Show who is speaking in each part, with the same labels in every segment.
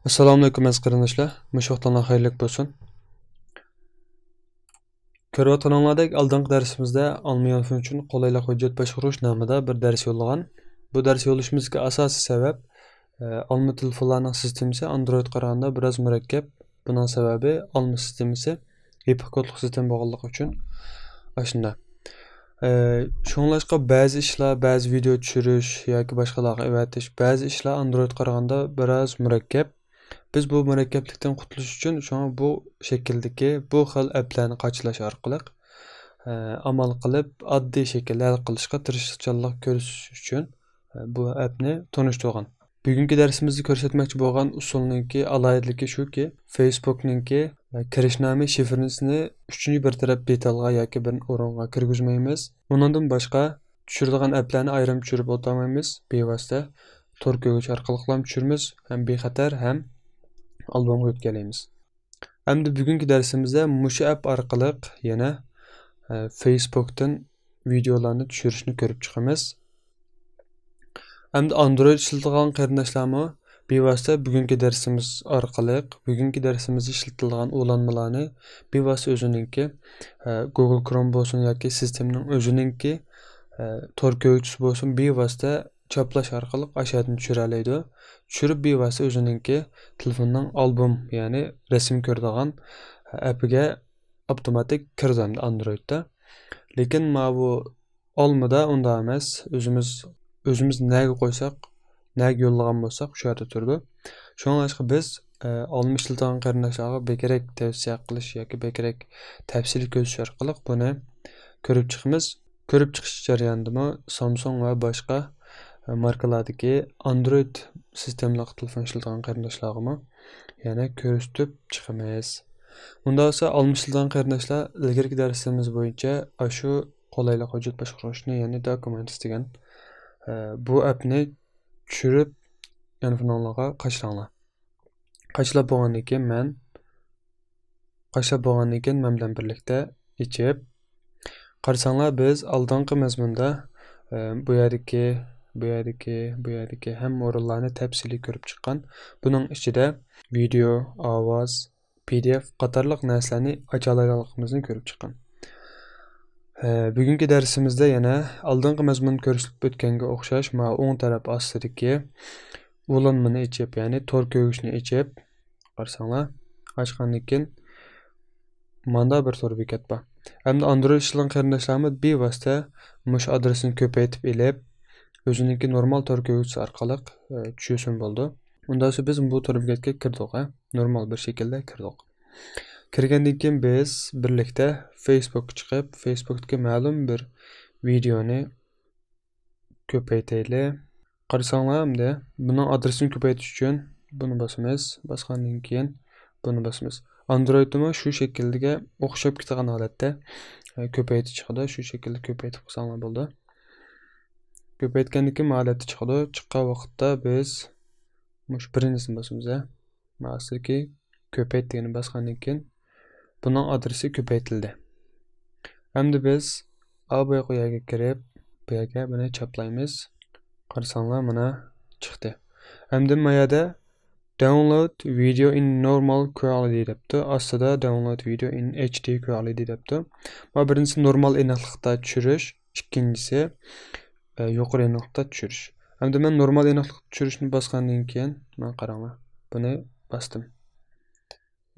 Speaker 1: Assalomu alaykum aziz qarindoshlar. Mushaqlardan xayrlik bo'lsin. Ko'rayotganinglardek oldingi darsimizda olmayan uchun qulaylik hujjat boshqarish nomida bir dars yo'llagan. Bu dars yo'llashimizga asosiy sabab olma telefonlarning sistemasi Android qaraganda biroz murakkab. Buning sababi olma sistemasi hiperkodlik sistem bo'lganligi uchun ashunda. Shunglashqa ba'zi ishlar, ba'zi video tushirish yoki boshqalarga evatish, ba'zi ishlar Android qaraganda biroz murakkab. Biz bu murakkablikdan qutulish uchun shuna bu shakldagi bu xil applarni qachalash orqali amal qilib oddiy shaklda hal qilishga tirishchilik ko'rsatish uchun bu appni tanishtirgan. Bugungi darsimizda ko'rsatmoqchi bo'lgan usulninki alohidligi shuki, Facebookninki kirishnomi shifrnisini 3-chi bir taraf detalga yoki bir o'ringa kirgizmaymiz. Bundan boshqa tushirilgan applarni ayrim tushirib o'tmaymiz. Bevosita tor ko'gich orqali ham tushiramiz, ham bexatar ham albomga o'tkazamiz. Endi bugungi darsimizda mushu app orqali yana Facebookdan videolarni tushirishni ko'rib chiqamiz. Endi Android ishlatilgan qarindoshlarmi bevosita bugungi darsimiz orqali bugungi darsimizda ishlatilgan ulanmalarni bevosita o'zininki Google Chrome bo'lsin yoki sistemning o'zininki tor ko'gich bo'lsin bevosita choplash orqali aşağıdan tushira oladi. Tushirib bevosita o'zininki telefonning albom, ya'ni rasm ko'radigan appiga avtomatik kirzamdi Androidda. Lekin mana bu olmada unda emas. O'zimiz nega qo'ysak, nega yo'llagan bo'lsak, shu yerda turdi. Shuningdek biz olma ishlatilgan qarindoshlarga bekerak tavsiya qilish yoki bekerak tafsil ko'rsatish orqali buni ko'rib chiqamiz. Ko'rib chiqish jarayonida Samsung va boshqa markalardagi Android sistemli telefon ishlatilgan qarindoshlarga yana ko'rsatib chiqamiz. Bunda esa olma ishlatilgan qarindoshlar ilgari darsimiz bo'yicha shu qulaylik hujjat boshqarishni, ya'ni Documents degan bu appni tushirib yana bunlarga qachlanglar. Qachlab bo'lgandan keyin men bilan birlikda ichib qarasanglar biz oldingi mazmunda bu yerdagi hamma o'rinlarni tafsiliy ko'rib chiqqan. Buning ichida video, ovoz, PDF qatorliq narsalarni ocha olganligimizni ko'rib chiqqan. Bugungi darsimizda yana oldingi mazmun ko'rsatib o'tganga o'xshash mana o'ng taraf ostidagi ulanmani ichib, ya'ni tor ko'gishni ichib qarasanglar, ochgandan keyin manda bir tor bekat bor. Endi Android ishlagan qarindoshlarimiz bevosita mush adresini ko'paytib elib, o'zininki normal tor ko'gich orqali tushirsin bo'ldi. Undan so'ng biz bu tor bekatga kirdik, normal bir shaklda kirdik. Kirgandan keyin biz birlikda Facebookga chiqib, Facebookdagi ma'lum bir videoni ko'paytaylik. Qarasanglar, endi buni adresini ko'paytirish uchun buni bosamiz, bosgandan keyin buni bosamiz. Android'da shu shaklga o'xshab ketgan holatda ko'paytib chiqadi. Shu shaklda ko'paytib qilsanglar bo'ldi. Ko'paytgandan keyin holatda chiqadi. Chiqqan vaqtda biz mush birinchisini bosamiz. Ma'lumki ko'payt deganni bosgandan keyin buning adresi ko'paytildi. Endi biz bu yerga kirib, bu yerga buni chaplaymiz. Qarasanglar, mana chiqdi. Endi bu yerda download video in normal quality debdi. Aslida download video in HD quality debdi. Bu birinchisi normal aniqlikda tushirish, ikkinchisi yuqori aniqlikda tushirish. Endi men normal aniqlikda tushirishni bosgandan keyin men qaranglar, buni bosdim.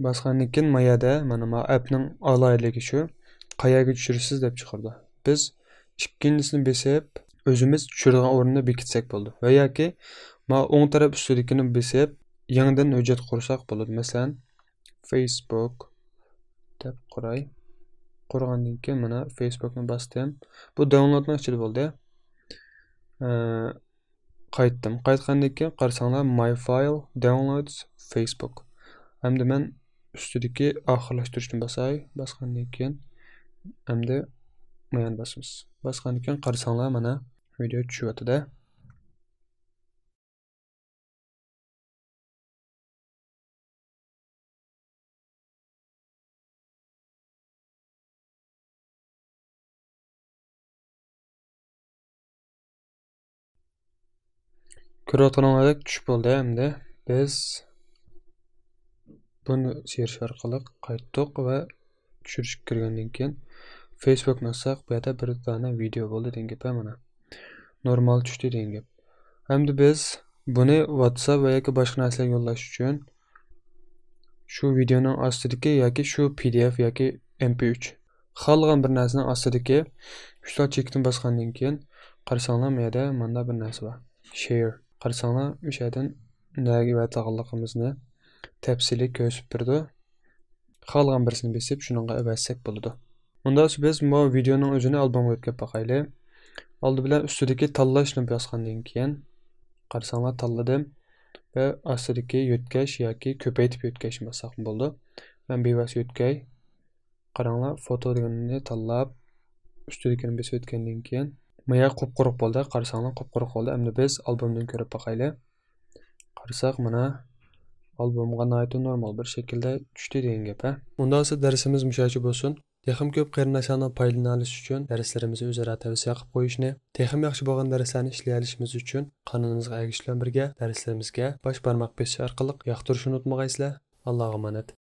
Speaker 1: Bosgandan keyin mayada mana appning alohidligi shu, qayerga tushirsiz deb chiqardi. Biz ikkinchisini besib o'zimiz tushirgan o'rinni bekitsak bo'ldi. Va yoki mana o'ng taraf ustidagini besib yangidan hujjat qursak bo'ladi. Masalan, Facebook deb quray. Qurgandan keyin mana Facebookni bosdim. Bu downloadning ichida bo'ldi. Qaytdim. Qaytgandan keyin qarasanglar, my file downloads Facebook. Endi men ustidagi oxirlashtirishni bosay. Bosgandan keyin endi mana bosamiz. Bosgandan keyin qarasanglar, mana video tushyapti-da. Ko'rayotganinglardek tushib bo'ldi. Endi biz Buni serish orqali qaytdik va tushirishga kirgandan keyin Facebookni açsaq, bu yerda bir dona video bo'ldi degan gap mana. Normal tushdi degan gap. Hamda biz buni WhatsApp va yoki boshqa narsalarga yo'llash uchun shu videoning ostidagi yoki shu PDF yoki MP3 xohlagan bir narsaning ostidagi uchta chekni bosgandan keyin qarasanglar, bu yerda mana bir narsa bor. Share. Qarasanglar, o'sha yerdan nega vatag'anligimizni tafsili ko'rsatib berdi. Xohlagan birisini besib, shuningga avazsak bo'ladi. Unda biz bu videoning o'zini albomga o'tkazib boqaylik. Oldi bilan ustidagi tanlashni bosgandan keyin qarasanglar tanladim va ostidagi yo'tkash yoki ko'paytib yo'tkashni bossak bo'ldi. Men bevas yo'tkay. Qaranglar, foto deganini tanlab ustidagini besib o'tgandan keyin maya qop-quruq bo'ldi. Qarasanglar, qop-quruq bo'ldi. Endi biz albomdan ko'rib boqaylik. Qarasak, mana albomga normal bir shaklda tushdi degan gap. Unda esa darsimiz mushachi bo'lsin. Texim ko'p qarindoshlardan foydalanish uchun darslarimizni o'zaro tavsiya qilib qo'yishni, texim yaxshi bo'lgan darslarni ishlay olishimiz uchun qonunimizga ergashishlar birga darslarimizga bosh barmoq bosish orqali yoqtirishni unutmag'aysizlar. Allohga omonat.